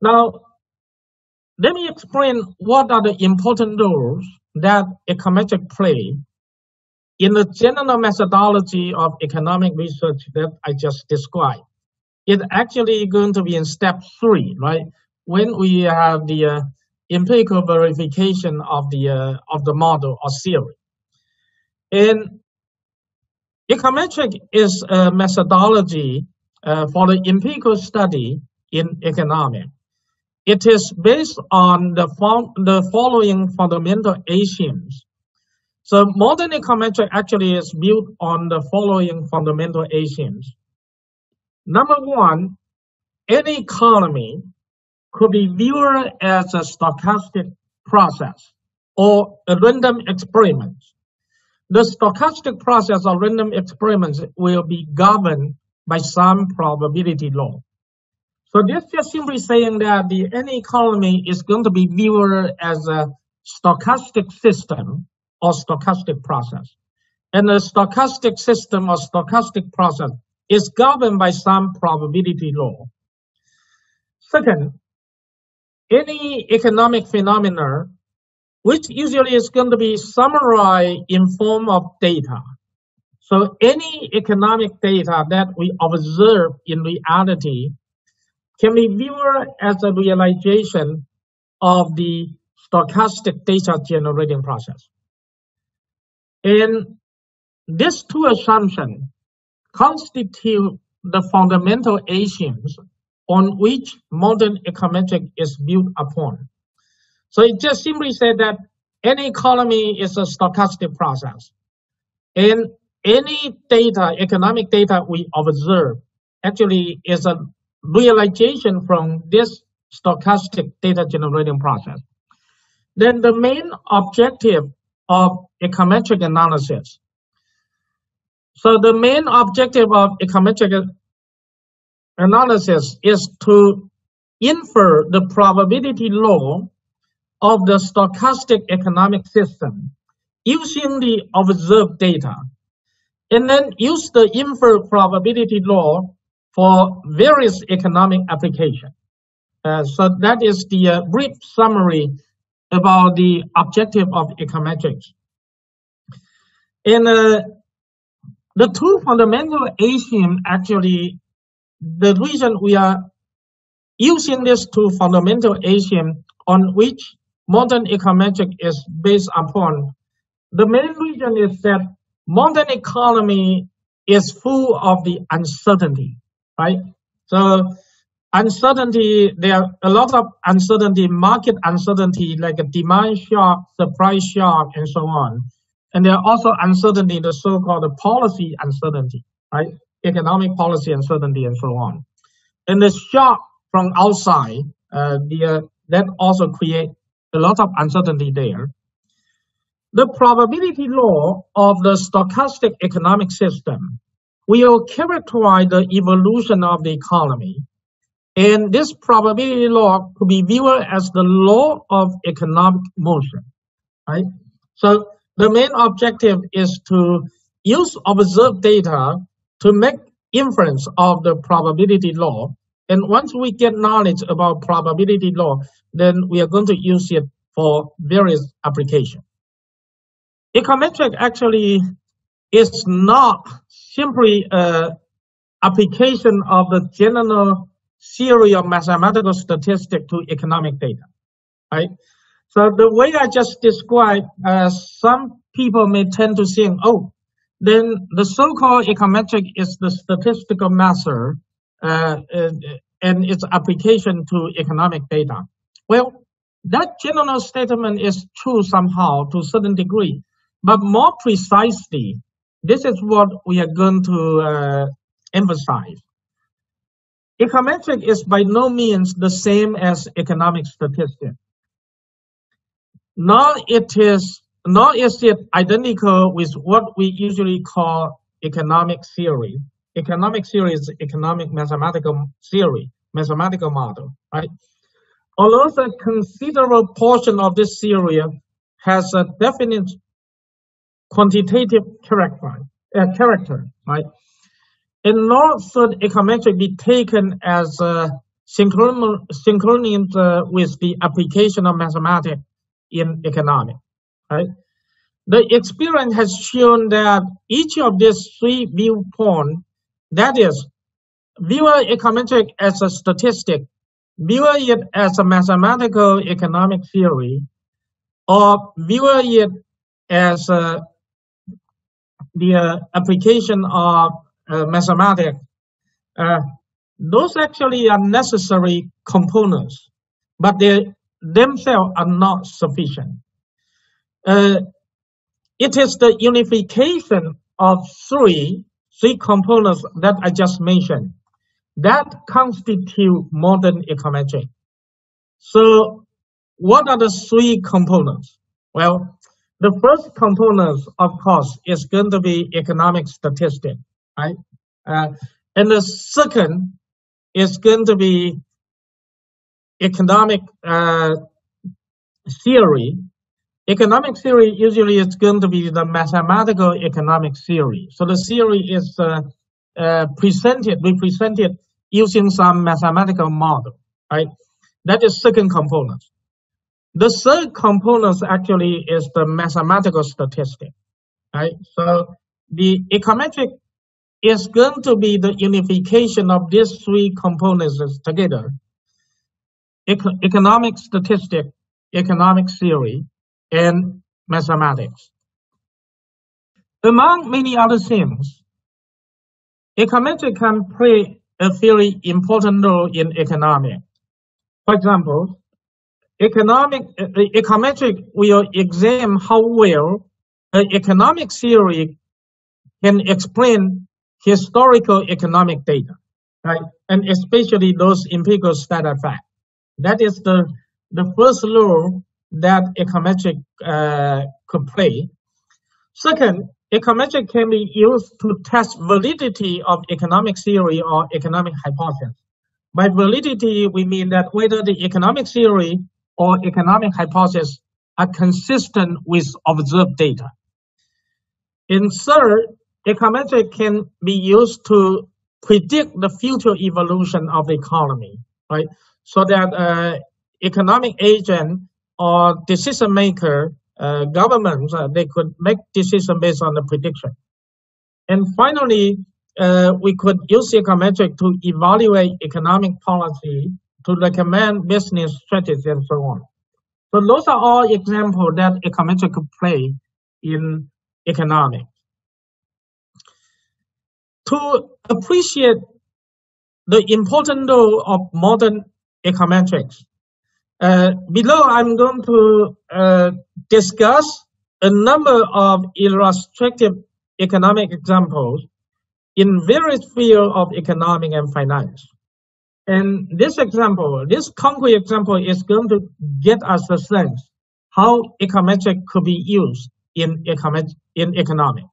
Now, let me explain what are the important roles that econometrics play in the general methodology of economic research that I just described. It's actually going to be in step 3, right? When we have the empirical verification of the model or theory. And econometric is a methodology for the empirical study in economics. It is based on the following fundamental axioms. So modern econometrics actually is built on the following fundamental axioms. Number one, any economy could be viewed as a stochastic process or a random experiment. The stochastic process or random experiments will be governed by some probability law. So this just simply saying that any economy is going to be viewed as a stochastic system or stochastic process. And the stochastic system or stochastic process is governed by some probability law. Second, any economic phenomena, which usually is going to be summarized in form of data. So any economic data that we observe in reality can be viewed as a realization of the stochastic data generating process. And these two assumptions constitute the fundamental axioms on which modern econometrics is built upon. So it just simply said that any economy is a stochastic process. And any data, economic data we observe actually is a realization from this stochastic data generating process. Then the main objective of econometric analysis. So the main objective of econometric analysis is to infer the probability law of the stochastic economic system using the observed data, and then use the inferred probability law for various economic applications. So that is the brief summary about the objective of econometrics. And the two fundamental axioms, actually, the reason we are using these two fundamental axioms on which modern econometrics is based upon, the main reason is that modern economy is full of the uncertainty, right? So uncertainty, there are a lot of uncertainty, market uncertainty, like a demand shock, supply shock, and so on. And there are also uncertainty, the so-called policy uncertainty, right? Economic policy uncertainty, and so on. And the shock from outside, that also create a lot of uncertainty there. The probability law of the stochastic economic system will characterize the evolution of the economy. And this probability law could be viewed as the law of economic motion, right? So the main objective is to use observed data to make inference of the probability law. And once we get knowledge about probability law, then we are going to use it for various applications. Econometrics actually is not simply an application of the general theory of mathematical statistics to economic data, right? So the way I just described, some people may tend to think, oh, then the so-called econometric is the statistical method and its application to economic data. Well, that general statement is true somehow to a certain degree, but more precisely, this is what we are going to emphasize. Econometric is by no means the same as economic statistics. Nor is it identical with what we usually call economic theory. Economic theory is economic mathematical theory, mathematical model, right? Although a considerable portion of this theory has a definite quantitative character, right? And nor should econometrics be taken as synchronous with the application of mathematics in economics. Right? The experience has shown that each of these three viewpoints, that is, view econometrics as a statistic, view it as a mathematical economic theory, or view it as the application of mathematics, those actually are necessary components, but they themselves are not sufficient. It is the unification of three components that I just mentioned that constitute modern econometrics. So what are the three components? Well, the first component, of course, is going to be economic statistics, right? And the second is going to be economic theory. Economic theory usually is going to be the mathematical economic theory. So the theory is represented using some mathematical model, right? That is second component. The third component actually is the mathematical statistic, right? So the econometric is going to be the unification of these three components together: economic statistic, economic theory, and mathematics. Among many other things, econometrics can play a very important role in economics. For example, econometrics will examine how well an economic theory can explain historical economic data, right? And especially those empirical data facts. That is the first role that econometrics could play. Second, econometrics can be used to test validity of economic theory or economic hypothesis. By validity, we mean that whether the economic theory or economic hypothesis are consistent with observed data. And third, econometrics can be used to predict the future evolution of the economy, right? So that economic agent or decision maker, governments, they could make decisions based on the prediction. And finally, we could use econometrics to evaluate economic policy, to recommend business strategies, and so on. So those are all examples that econometrics could play in economics. To appreciate the important role of modern econometrics, below I'm going to discuss a number of illustrative economic examples in various fields of economics and finance. And this concrete example is going to get us a sense how econometrics could be used in economics.